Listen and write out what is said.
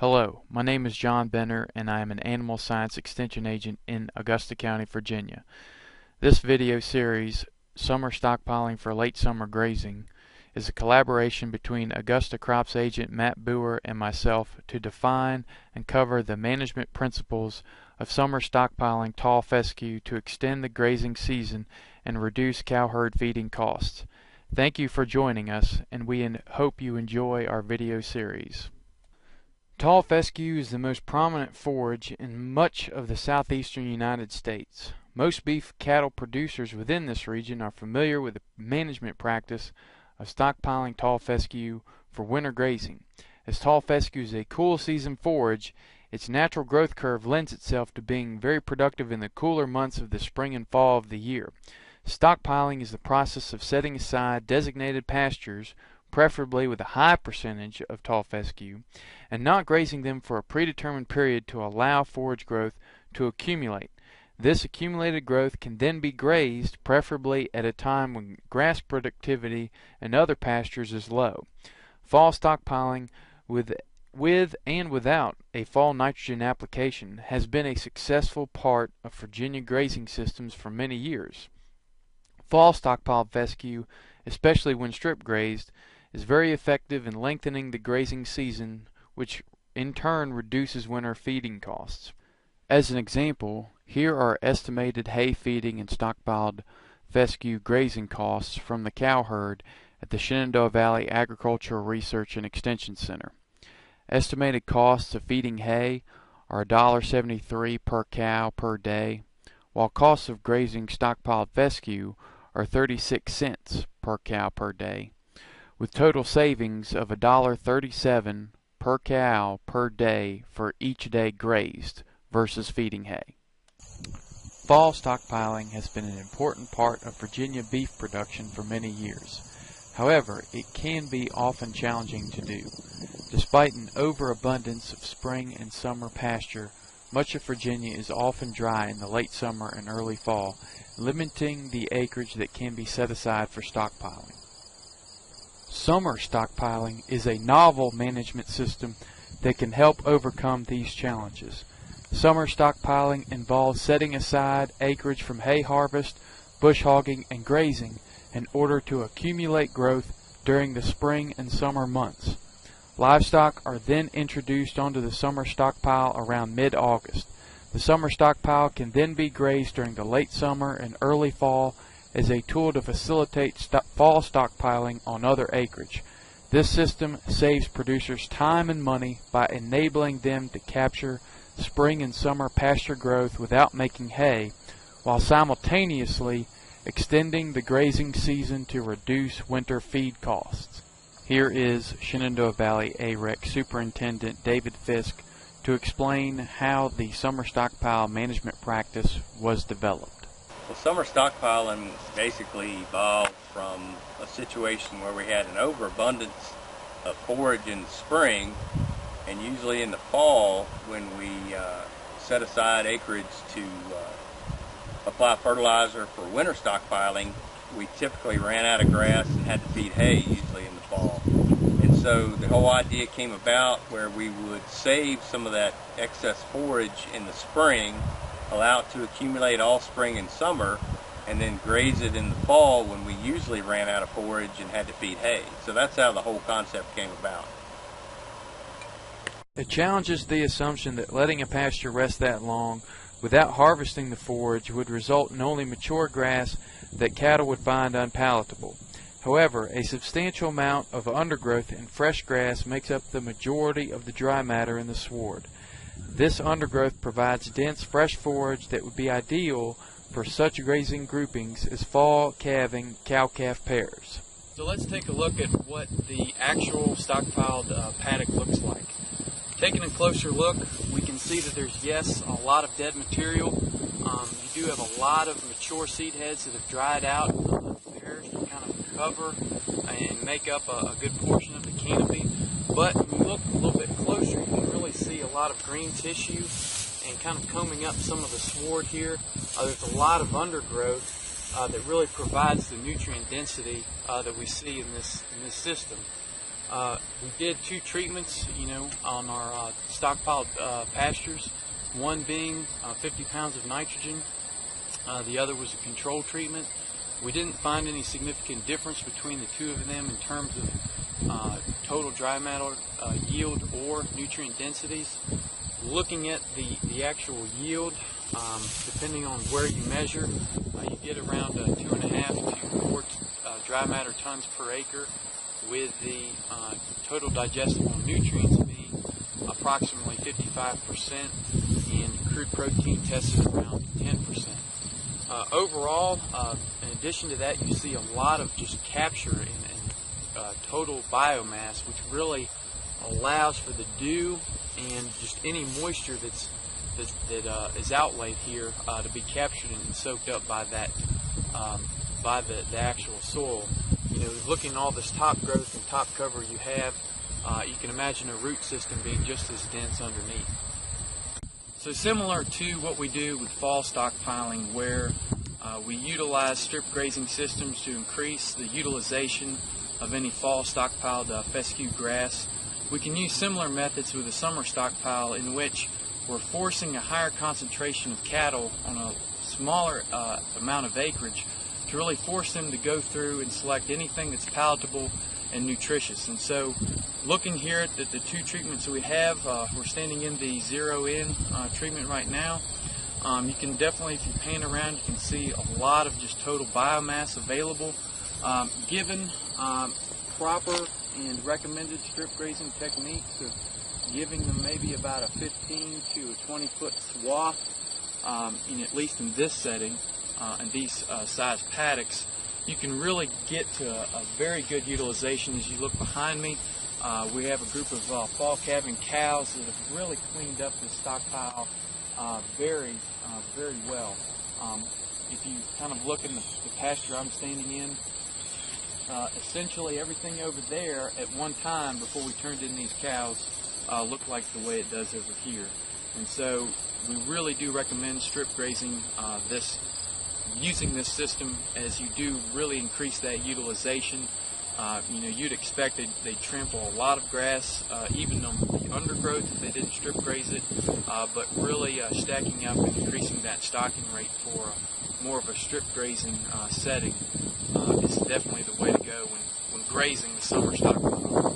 Hello, my name is John Benner and I am an Animal Science Extension Agent in Augusta County, Virginia. This video series, Summer Stockpiling for Late Summer Grazing, is a collaboration between Augusta Crops Agent Matt Boer and myself to define and cover the management principles of summer stockpiling tall fescue to extend the grazing season and reduce cow herd feeding costs. Thank you for joining us, and we hope you enjoy our video series. Tall fescue is the most prominent forage in much of the southeastern United States. Most beef cattle producers within this region are familiar with the management practice of stockpiling tall fescue for winter grazing. As tall fescue is a cool season forage, its natural growth curve lends itself to being very productive in the cooler months of the spring and fall of the year. Stockpiling is the process of setting aside designated pastures, preferably with a high percentage of tall fescue, and not grazing them for a predetermined period to allow forage growth to accumulate. This accumulated growth can then be grazed, preferably at a time when grass productivity in other pastures is low. Fall stockpiling with and without a fall nitrogen application has been a successful part of Virginia grazing systems for many years. Fall stockpiled fescue, especially when strip grazed, is very effective in lengthening the grazing season, which in turn reduces winter feeding costs. As an example, here are estimated hay feeding and stockpiled fescue grazing costs from the cow herd at the Shenandoah Valley Agricultural Research and Extension Center. Estimated costs of feeding hay are $1.73 per cow per day, while costs of grazing stockpiled fescue are 36 cents per cow per day, with total savings of $1.37 per cow per day for each day grazed versus feeding hay. Fall stockpiling has been an important part of Virginia beef production for many years. However, it can be often challenging to do. Despite an overabundance of spring and summer pasture, much of Virginia is often dry in the late summer and early fall, limiting the acreage that can be set aside for stockpiling. Summer stockpiling is a novel management system that can help overcome these challenges. Summer stockpiling involves setting aside acreage from hay harvest, bush hogging, and grazing in order to accumulate growth during the spring and summer months. Livestock are then introduced onto the summer stockpile around mid-August. The summer stockpile can then be grazed during the late summer and early fall as a tool to facilitate fall stockpiling on other acreage. This system saves producers time and money by enabling them to capture spring and summer pasture growth without making hay, while simultaneously extending the grazing season to reduce winter feed costs. Here is Shenandoah Valley AREC Superintendent David Fisk to explain how the summer stockpile management practice was developed. Well, summer stockpiling basically evolved from a situation where we had an overabundance of forage in the spring, and usually in the fall when we set aside acreage to apply fertilizer for winter stockpiling, we typically ran out of grass and had to feed hay usually in the fall. And so the whole idea came about where we would save some of that excess forage in the spring, allow it to accumulate all spring and summer, and then graze it in the fall when we usually ran out of forage and had to feed hay. So that's how the whole concept came about. It challenges the assumption that letting a pasture rest that long without harvesting the forage would result in only mature grass that cattle would find unpalatable. However, a substantial amount of undergrowth and fresh grass makes up the majority of the dry matter in the sward. This undergrowth provides dense, fresh forage that would be ideal for such grazing groupings as fall calving cow-calf pairs. So let's take a look at what the actual stockpiled paddock looks like. Taking a closer look, we can see that there's, yes, a lot of dead material. You do have a lot of mature seed heads that have dried out. The pairs to kind of cover and make up a good portion of the canopy. But when you look a little bit closer, you can really see a lot of green tissue and kind of combing up some of the sward here. There's a lot of undergrowth that really provides the nutrient density that we see in this system. We did 2 treatments, on our stockpiled pastures. One being 50 pounds of nitrogen. The other was a control treatment. We didn't find any significant difference between the 2 of them in terms of total dry matter yield or nutrient densities. Looking at the actual yield, depending on where you measure, you get around 2.5 to 4 dry matter tons per acre, with the total digestible nutrients being approximately 55% and crude protein tested around 10%. Overall, in addition to that, you see a lot of just capture and total biomass, which really allows for the dew and just any moisture that is outlaid here to be captured and soaked up by that by the actual soil. Looking at all this top growth and top cover you have, you can imagine a root system being just as dense underneath. So similar to what we do with fall stockpiling, where we utilize strip grazing systems to increase the utilization of any fall stockpiled fescue grass, we can use similar methods with a summer stockpile, in which we're forcing a higher concentration of cattle on a smaller amount of acreage to really force them to go through and select anything that's palatable and nutritious. And so, looking here at the 2 treatments we have, we're standing in the 0-in treatment right now. You can definitely, if you pan around, you can see a lot of just total biomass available. Given proper and recommended strip grazing techniques of giving them maybe about a 15 to a 20 foot swath, at least in this setting, and these size paddocks, you can really get to a very good utilization. As you look behind me, we have a group of fall calving cows that have really cleaned up this stockpile very well. If you kind of look in the pasture I'm standing in, essentially everything over there at one time before we turned in these cows looked like the way it does over here. And so we really do recommend strip grazing using this system, as you do really increase that utilization. You'd expect they'd trample a lot of grass, even on the undergrowth if they didn't strip graze it, but really stacking up and increasing that stocking rate for more of a strip grazing setting is definitely the way to go when grazing the summer stockpile.